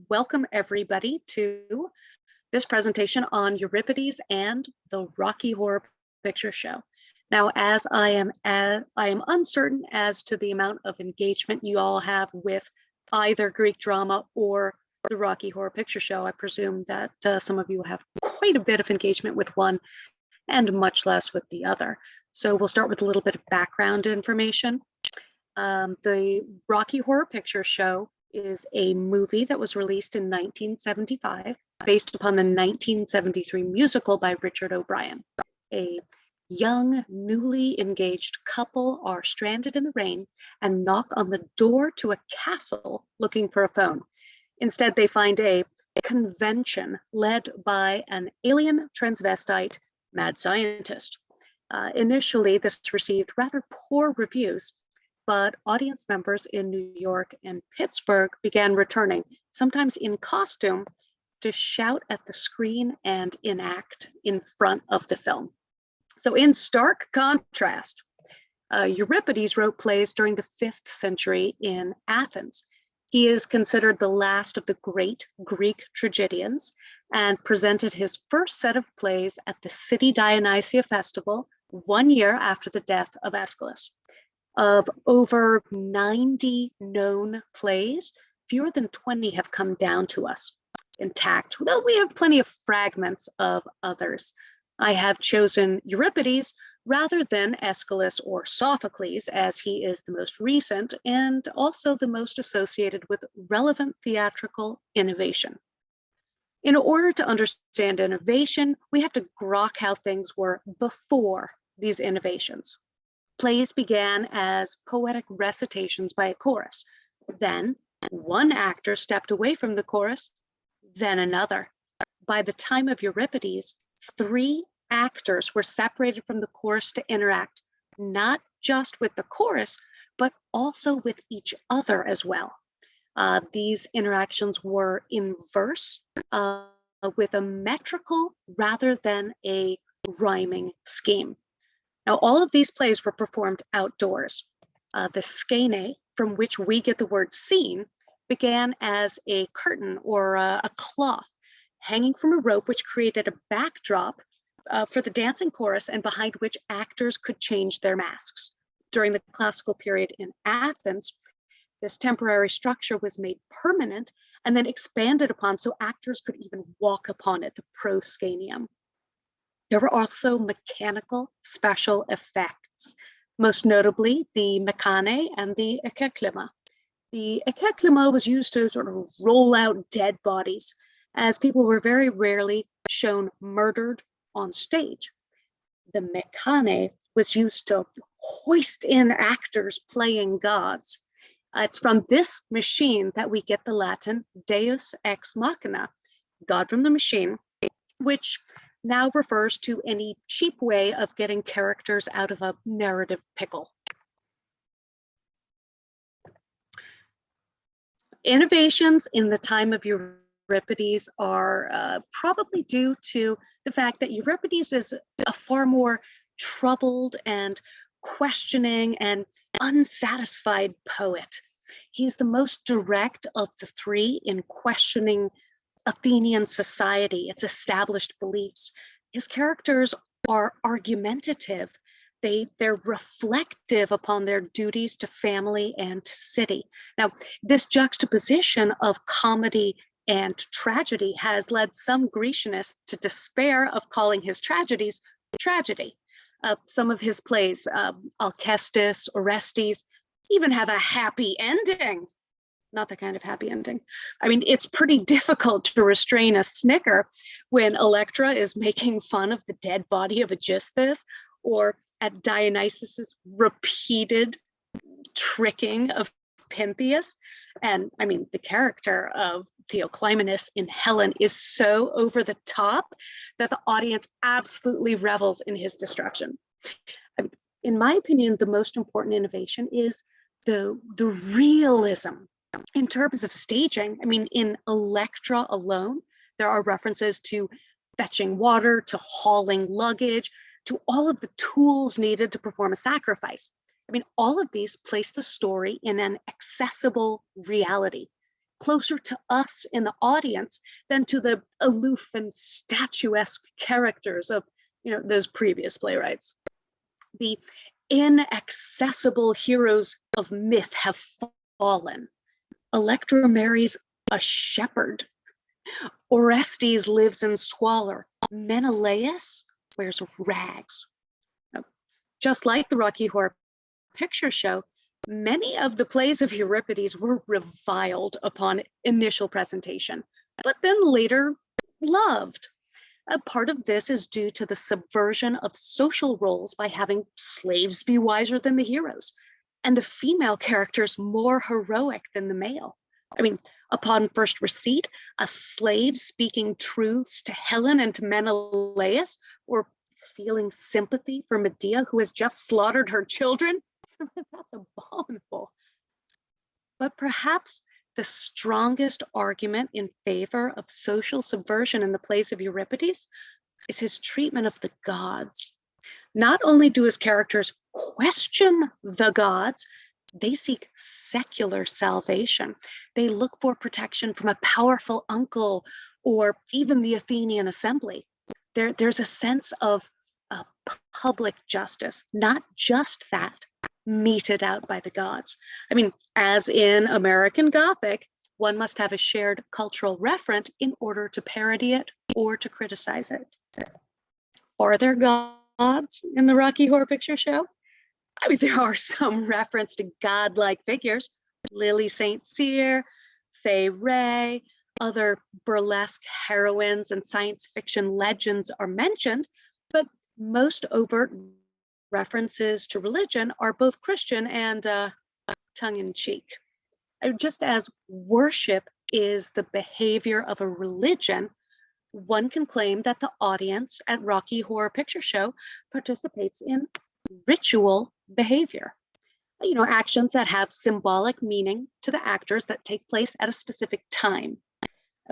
welcome everybody to this presentation on Euripides and the Rocky Horror Picture Show. Now, as I am uncertain as to the amount of engagement you all have with either Greek drama or the Rocky Horror Picture Show, I presume that some of you have quite a bit of engagement with one and much less with the other. So we'll start with a little bit of background information. The Rocky Horror Picture Show is a movie that was released in 1975 based upon the 1973 musical by Richard O'Brien. A young, newly engaged couple are stranded in the rain and knock on the door to a castle looking for a phone. Instead, they find a convention led by an alien transvestite mad scientist. Initially, this received rather poor reviews, but audience members in New York and Pittsburgh began returning, sometimes in costume, to shout at the screen and enact in front of the film. So in stark contrast, Euripides wrote plays during the 5th century in Athens. He is considered the last of the great Greek tragedians and presented his first set of plays at the city Dionysia festival 1 year after the death of Aeschylus. Of over 90 known plays, fewer than 20 have come down to us intact, though we have plenty of fragments of others. I have chosen Euripides rather than Aeschylus or Sophocles, as he is the most recent and also the most associated with relevant theatrical innovation. In order to understand innovation, we have to grok how things were before these innovations. Plays began as poetic recitations by a chorus. Then one actor stepped away from the chorus, then another. By the time of Euripides, 3 actors were separated from the chorus to interact, not just with the chorus, but also with each other as well. These interactions were in verse with a metrical rather than a rhyming scheme. Now, all of these plays were performed outdoors. The skene, from which we get the word scene, began as a curtain or a cloth hanging from a rope, which created a backdrop for the dancing chorus and behind which actors could change their masks. During the classical period in Athens, this temporary structure was made permanent and then expanded upon so actors could even walk upon it, the proscenium. There were also mechanical special effects, most notably the mechane and the ekeklyma. The ekeklyma was used to sort of roll out dead bodies, as people were very rarely shown murdered on stage. The mechane was used to hoist in actors playing gods. It's from this machine that we get the Latin Deus ex machina, God from the machine, which now refers to any cheap way of getting characters out of a narrative pickle. Innovations in the time of Euripides are probably due to the fact that Euripides is a far more troubled and questioning and unsatisfied poet. He's the most direct of the 3 in questioning Athenian society, its established beliefs. His characters are argumentative. They're reflective upon their duties to family and to city. Now, this juxtaposition of comedy and tragedy has led some Grecianists to despair of calling his tragedies tragedy. Some of his plays, Alcestis, Orestes, even have a happy ending. Not the kind of happy ending. I mean, it's pretty difficult to restrain a snicker when Electra is making fun of the dead body of Aegisthus, or at Dionysus's repeated tricking of Pentheus. And I mean, the character of Theoclymenus in Helen is so over the top that the audience absolutely revels in his destruction. In my opinion, the most important innovation is the realism in terms of staging. I mean, in Electra alone, there are references to fetching water, to hauling luggage, to all of the tools needed to perform a sacrifice. I mean, all of these place the story in an accessible reality. closer to us in the audience than to the aloof and statuesque characters of, those previous playwrights. The inaccessible heroes of myth have fallen. Electra marries a shepherd. Orestes lives in squalor. Menelaus wears rags. Now, just like the Rocky Horror Picture Show, many of the plays of Euripides were reviled upon initial presentation, but then later loved. A part of this is due to the subversion of social roles by having slaves be wiser than the heroes, and the female characters more heroic than the male. I mean, upon first receipt, a slave speaking truths to Helen and to Menelaus, or feeling sympathy for Medea, who has just slaughtered her children. That's abominable. But perhaps the strongest argument in favor of social subversion in the plays of Euripides is his treatment of the gods. Not only do his characters question the gods, they seek secular salvation. They look for protection from a powerful uncle or even the Athenian assembly. There's a sense of public justice, not just that meted out by the gods. I mean, as in American Gothic, one must have a shared cultural referent in order to parody it or to criticize it. Are there gods in the Rocky Horror Picture Show? I mean, there are some reference to godlike figures. Lily St. Cyr, Fay Ray, other burlesque heroines and science fiction legends are mentioned, but most overt references to religion are both Christian and tongue-in-cheek. Just as worship is the behavior of a religion, one can claim that the audience at Rocky Horror Picture Show participates in ritual behavior. Actions that have symbolic meaning to the actors that take place at a specific time.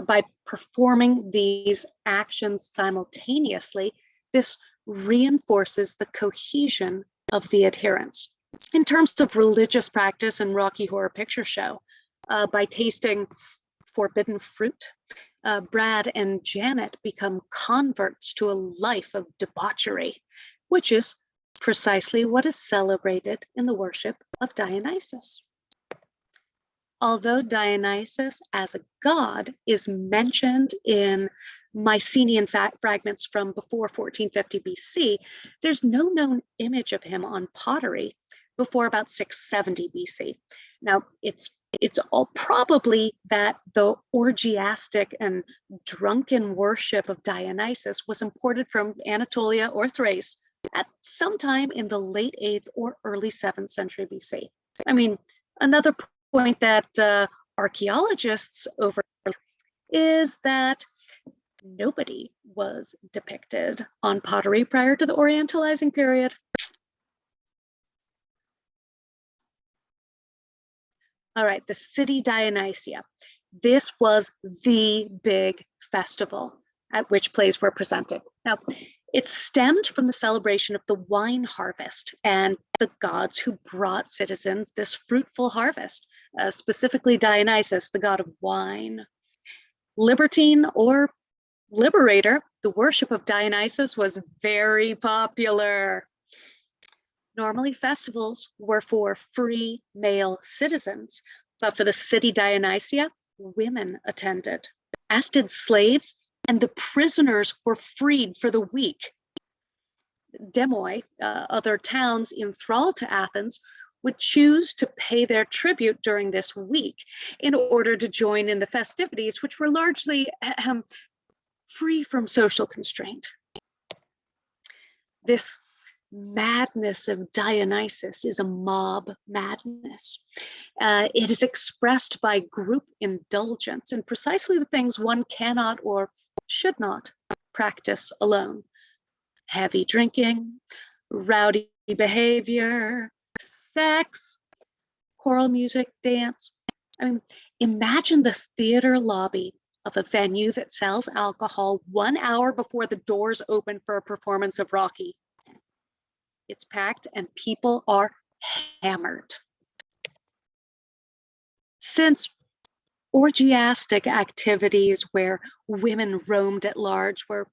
By performing these actions simultaneously, this reinforces the cohesion of the adherents. In terms of religious practice in Rocky Horror Picture Show, by tasting forbidden fruit, Brad and Janet become converts to a life of debauchery, which is precisely what is celebrated in the worship of Dionysus. Although Dionysus as a god is mentioned in Mycenaean fragments from before 1450 BC, there's no known image of him on pottery before about 670 BC. Now, it's all probably that the orgiastic and drunken worship of Dionysus was imported from Anatolia or Thrace at some time in the late 8th or early 7th century BC. I mean, another point that archaeologists overlook is that nobody was depicted on pottery prior to the Orientalizing period. All right, the city Dionysia. This was the big festival at which plays were presented. Now, it stemmed from the celebration of the wine harvest and the gods who brought citizens this fruitful harvest, specifically Dionysus, the god of wine. Libertine or liberator, the worship of Dionysus was very popular. Normally, festivals were for free male citizens, but for the city Dionysia, women attended, as did slaves, and the prisoners were freed for the week. Demoi, other towns enthralled to Athens, would choose to pay their tribute during this week in order to join in the festivities, which were largely free from social constraint. This madness of Dionysus is a mob madness. It is expressed by group indulgence in precisely the things one cannot or should not practice alone. Heavy drinking, rowdy behavior, sex, choral music, dance. I mean, imagine the theater lobby of a venue that sells alcohol 1 hour before the doors open for a performance of Rocky. It's packed and people are hammered. Since orgiastic activities where women roamed at large were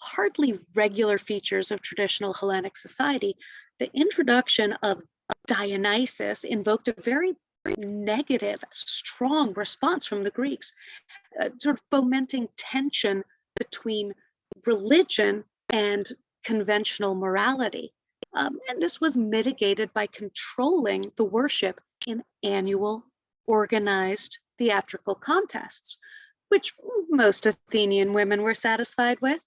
hardly regular features of traditional Hellenic society. The introduction of Dionysus invoked a very negative, strong response from the Greeks, sort of fomenting tension between religion and conventional morality. And this was mitigated by controlling the worship in annual organized theatrical contests, which most Athenian women were satisfied with.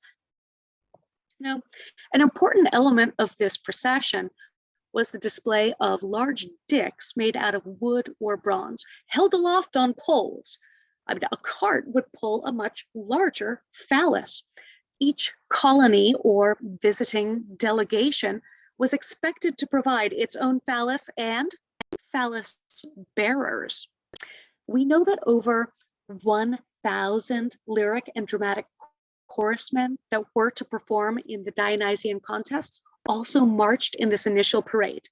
Now, an important element of this procession was the display of large dicks made out of wood or bronze, held aloft on poles. I mean, a cart would pull a much larger phallus. Each colony or visiting delegation was expected to provide its own phallus and phallus bearers. We know that over 1,000 lyric and dramatic chorusmen that were to perform in the Dionysian contests also marched in this initial parade.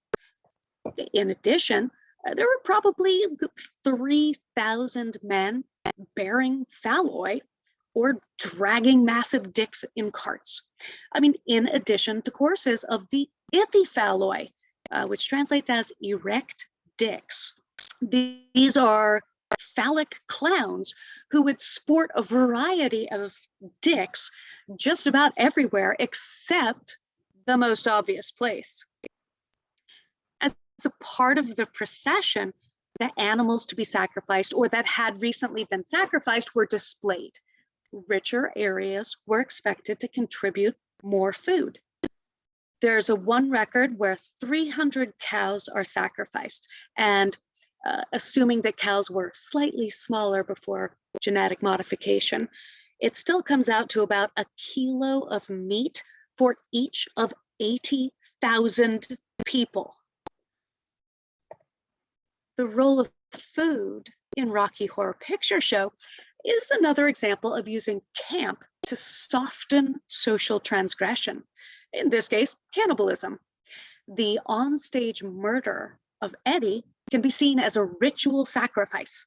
In addition, there were probably 3,000 men bearing phalloi or dragging massive dicks in carts. I mean, in addition to courses of the ichthyphalloi, which translates as erect dicks. These are phallic clowns who would sport a variety of dicks just about everywhere except the most obvious place. As a part of the procession, the animals to be sacrificed or that had recently been sacrificed were displayed. Richer areas were expected to contribute more food. There's one record where 300 cows are sacrificed, and assuming that cows were slightly smaller before genetic modification, it still comes out to about a kilo of meat for each of 80,000 people. The role of food in Rocky Horror Picture Show is another example of using camp to soften social transgression. In this case, cannibalism. The onstage murder of Eddie can be seen as a ritual sacrifice.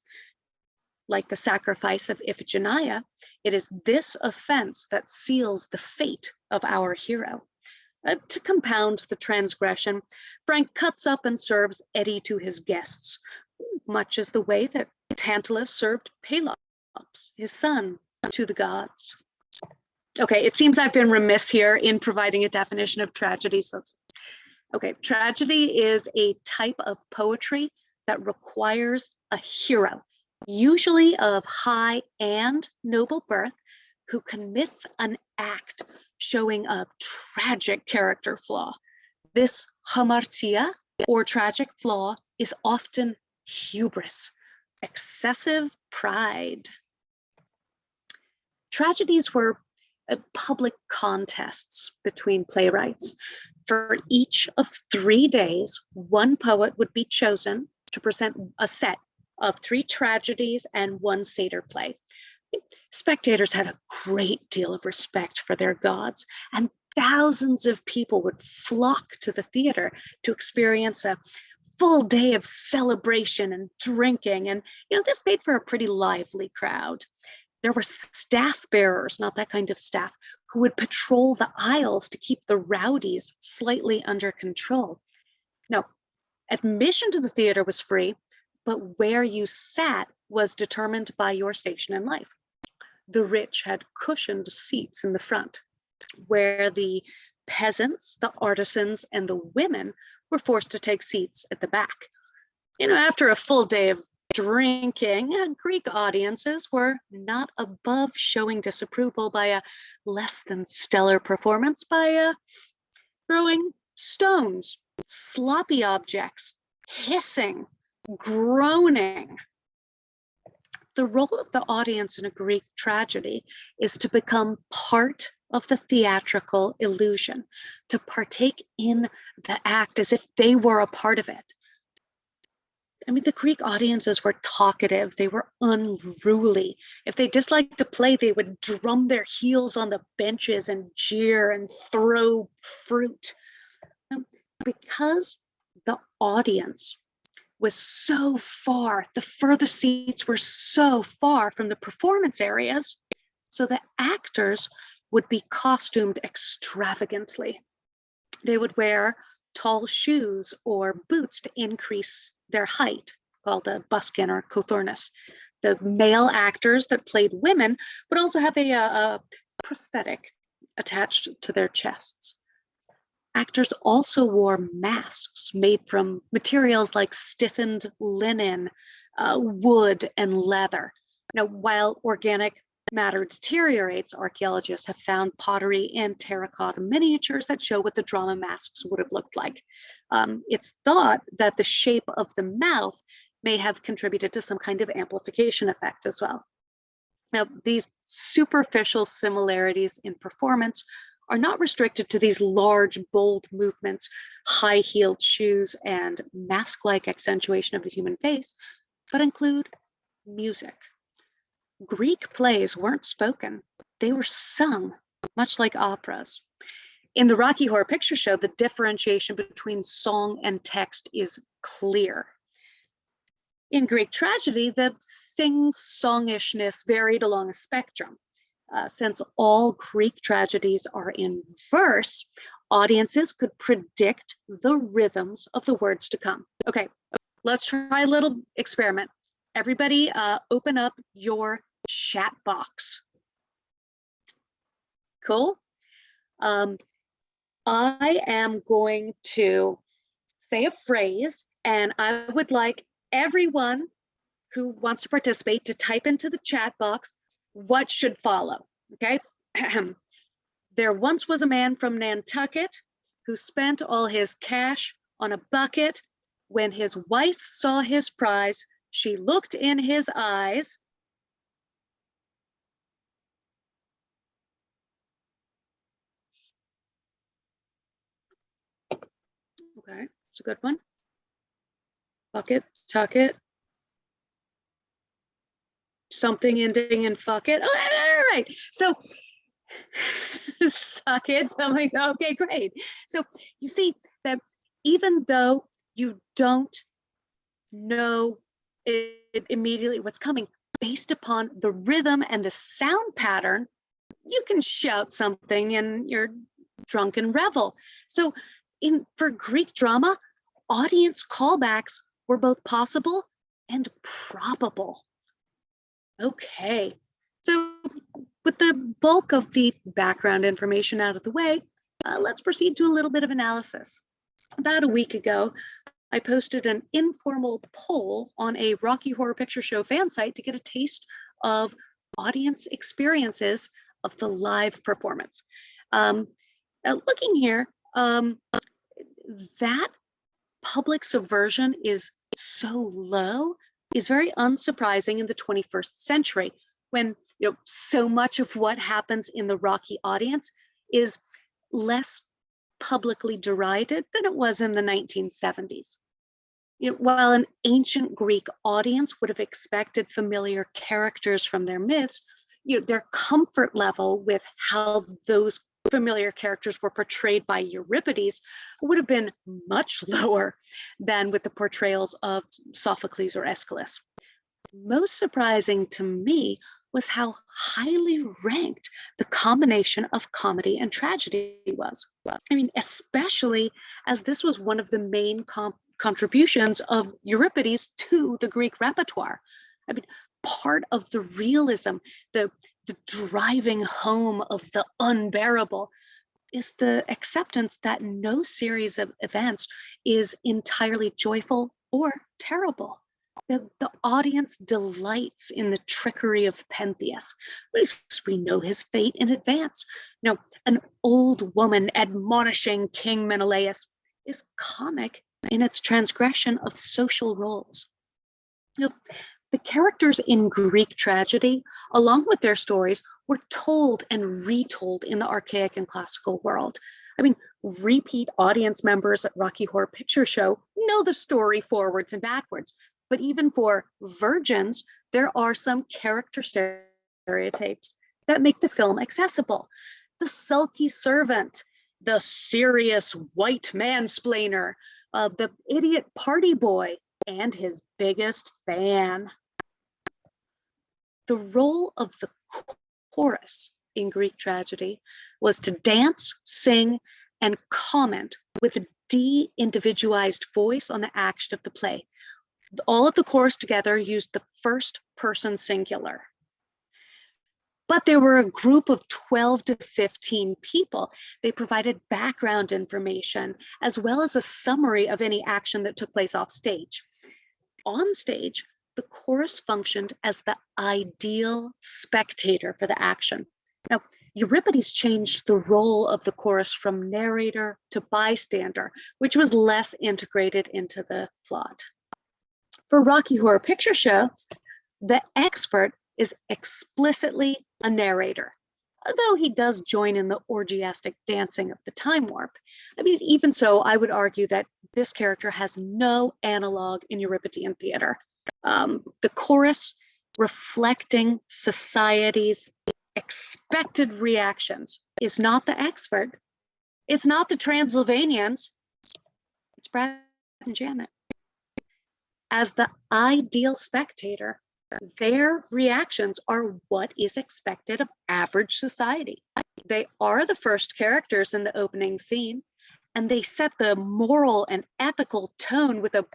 Like the sacrifice of Iphigenia, it is this offense that seals the fate of our hero. To compound the transgression, Frank cuts up and serves Eddie to his guests, much as the way that Tantalus served Pelops, his son, to the gods. Okay, it seems I've been remiss here in providing a definition of tragedy. Okay, tragedy is a type of poetry that requires a hero, usually of high and noble birth, who commits an act showing a tragic character flaw. This hamartia, or tragic flaw, is often hubris, excessive pride. Tragedies were public contests between playwrights. For each of 3 days, one poet would be chosen to present a set of 3 tragedies and 1 satyr play. Spectators had a great deal of respect for their gods, and thousands of people would flock to the theater to experience a full day of celebration and drinking. And, this made for a pretty lively crowd. There were staff bearers, not that kind of staff, who would patrol the aisles to keep the rowdies slightly under control. Now, admission to the theater was free, but where you sat was determined by your station in life. The rich had cushioned seats in the front, where the peasants, the artisans, and the women were forced to take seats at the back. After a full day of drinking, Greek audiences were not above showing disapproval by a less than stellar performance by throwing stones, sloppy objects, hissing, groaning. The role of the audience in a Greek tragedy is to become part of the theatrical illusion, to partake in the act as if they were a part of it. I mean, the Greek audiences were talkative, they were unruly. If they disliked the play, they would drum their heels on the benches and jeer and throw fruit. Because the audience was so far, the furthest seats were so far from the performance areas, so the actors would be costumed extravagantly. They would wear tall shoes or boots to increase their height, called a buskin or cothurnus. The male actors that played women would also have a prosthetic attached to their chests. Actors also wore masks made from materials like stiffened linen, wood, and leather. Now, while organic matter deteriorates, archaeologists have found pottery and terracotta miniatures that show what the drama masks would have looked like. It's thought that the shape of the mouth may have contributed to some kind of amplification effect as well. Now, these superficial similarities in performance are not restricted to these large, bold movements, high-heeled shoes, and mask-like accentuation of the human face, but include music. Greek plays weren't spoken, they were sung, much like operas. In the Rocky Horror Picture Show, the differentiation between song and text is clear. In Greek tragedy, the sing-songishness varied along a spectrum. Since all Greek tragedies are in verse, audiences could predict the rhythms of the words to come. Okay, let's try a little experiment. Everybody open up your chat box. Cool. I am going to say a phrase, and I would like everyone who wants to participate to type into the chat box what should follow, okay? There once was a man from Nantucket who spent all his cash on a bucket. When his wife saw his prize, she looked in his eyes. Okay, it's a good one. Bucket, tuck it. Something ending in fuck it. Oh, all right. So suck it. Something. Okay, great. So you see that even though you don't know it immediately what's coming, based upon the rhythm and the sound pattern, you can shout something in your drunken revel. So for Greek drama, audience callbacks were both possible and probable. Okay, so with the bulk of the background information out of the way, let's proceed to a little bit of analysis. About a week ago, I posted an informal poll on a Rocky Horror Picture Show fan site to get a taste of audience experiences of the live performance. Looking here, that public subversion is so low is very unsurprising in the 21st century, when so much of what happens in the Rocky audience is less publicly derided than it was in the 1970s. While an ancient Greek audience would have expected familiar characters from their myths, their comfort level with how those familiar characters were portrayed by Euripides would have been much lower than with the portrayals of Sophocles or Aeschylus. Most surprising to me was how highly ranked the combination of comedy and tragedy was. I mean, especially as this was one of the main contributions of Euripides to the Greek repertoire. I mean, part of the realism, the driving home of the unbearable, is the acceptance that no series of events is entirely joyful or terrible. The audience delights in the trickery of Pentheus, because we know his fate in advance. An old woman admonishing King Menelaus is comic in its transgression of social roles. The characters in Greek tragedy, along with their stories, were told and retold in the archaic and classical world. I mean, repeat audience members at Rocky Horror Picture Show know the story forwards and backwards. But even for virgins, there are some character stereotypes that make the film accessible. The sulky servant, the serious white mansplainer, the idiot party boy, and his biggest fan. The role of the chorus in Greek tragedy was to dance, sing, and comment with a de-individualized voice on the action of the play. All of the chorus together used the first person singular. But there were a group of 12 to 15 people. They provided background information as well as a summary of any action that took place off stage. On stage, the chorus functioned as the ideal spectator for the action. Now, Euripides changed the role of the chorus from narrator to bystander, which was less integrated into the plot. For Rocky Horror Picture Show, the expert is explicitly a narrator, although he does join in the orgiastic dancing of the time warp. I mean, even so, I would argue that this character has no analog in Euripidean theater. The chorus reflecting society's expected reactions is not the expert. It's not the Transylvanians. It's Brad and Janet. As the ideal spectator, their reactions are what is expected of average society. They are the first characters in the opening scene, and they set the moral and ethical tone with a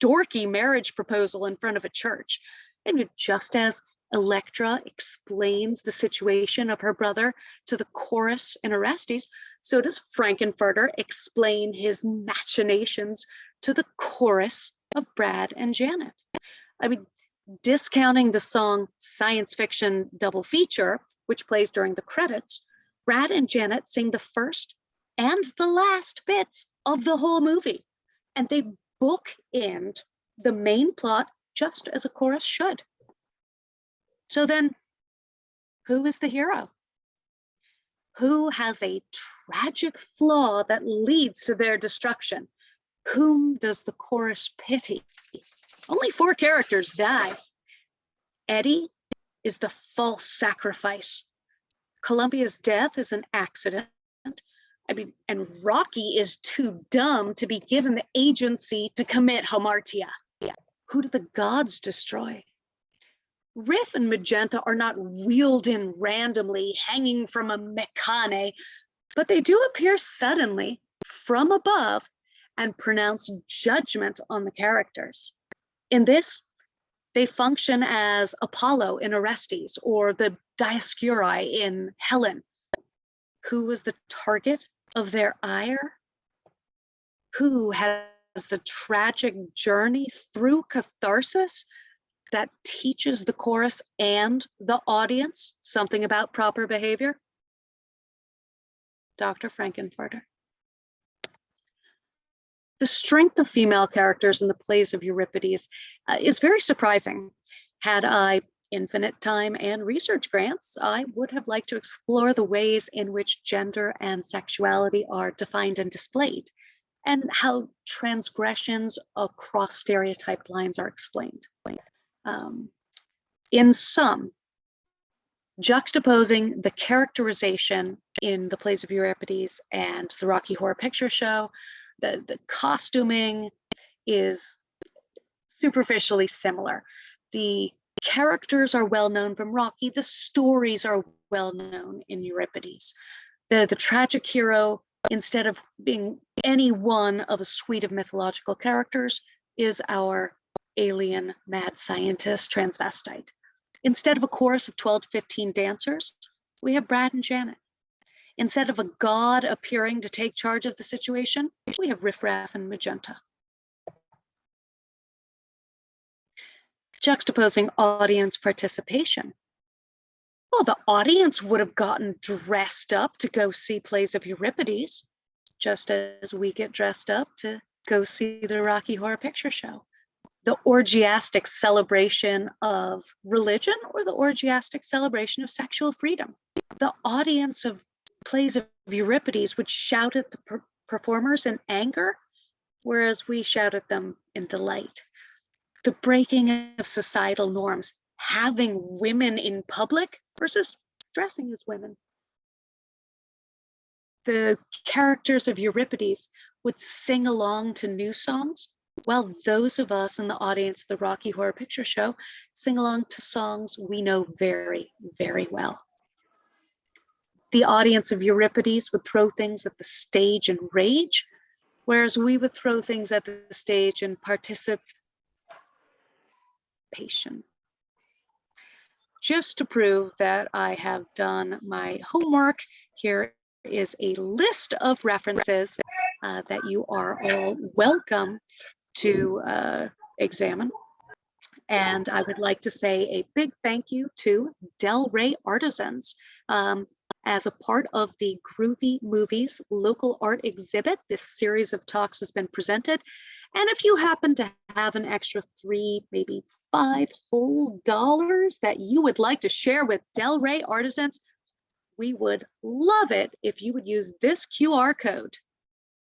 dorky marriage proposal in front of a church. And just as Electra explains the situation of her brother to the chorus in Orestes, so does Frankenfurter explain his machinations to the chorus of Brad and Janet. I mean, discounting the song Science Fiction Double Feature, which plays during the credits, Brad and Janet sing the first and the last bits of the whole movie, and they bookend the main plot just as a chorus should. So then, who is the hero? Who has a tragic flaw that leads to their destruction? Whom does the chorus pity? Only 4 characters die. Eddie is the false sacrifice. Columbia's death is an accident. I mean, and Rocky is too dumb to be given the agency to commit hamartia. Who do the gods destroy? Riff and Magenta are not wheeled in randomly, hanging from a mechane, but they do appear suddenly from above and pronounce judgment on the characters. In this, they function as Apollo in Orestes or the Dioscuri in Helen. Who was the target of their ire? Who has the tragic journey through catharsis that teaches the chorus and the audience something about proper behavior? Dr. Frankenfurter. The strength of female characters in the plays of Euripides is very surprising. Had I infinite time and research grants, I would have liked to explore the ways in which gender and sexuality are defined and displayed, and how transgressions across stereotyped lines are explained. In sum, juxtaposing the characterization in the plays of Euripides and the Rocky Horror Picture Show, the costuming is superficially similar. The characters are well known from Rocky. The stories are well known in Euripides. The tragic hero, instead of being any one of a suite of mythological characters, is our alien mad scientist transvestite. Instead of a chorus of 12 to 15 dancers, we have Brad and Janet. Instead of a god appearing to take charge of the situation, we have Riff Raff and Magenta. Juxtaposing audience participation. Well, the audience would have gotten dressed up to go see plays of Euripides, just as we get dressed up to go see the Rocky Horror Picture Show. The orgiastic celebration of religion or the orgiastic celebration of sexual freedom. The audience of plays of Euripides would shout at the performers in anger, whereas we shout at them in delight. The breaking of societal norms, having women in public versus dressing as women. The characters of Euripides would sing along to new songs while those of us in the audience of the Rocky Horror Picture Show sing along to songs we know very, very well. The audience of Euripides would throw things at the stage and rage, whereas we would throw things at the stage and participation. Just to prove that I have done my homework, here is a list of references that you are all welcome to examine. And I would like to say a big thank you to Ray Artisans. As a part of the Groovy Movies local art exhibit, this series of talks has been presented. And if you happen to have an extra $3, maybe $5 whole that you would like to share with Ray Artisans, we would love it if you would use this QR code.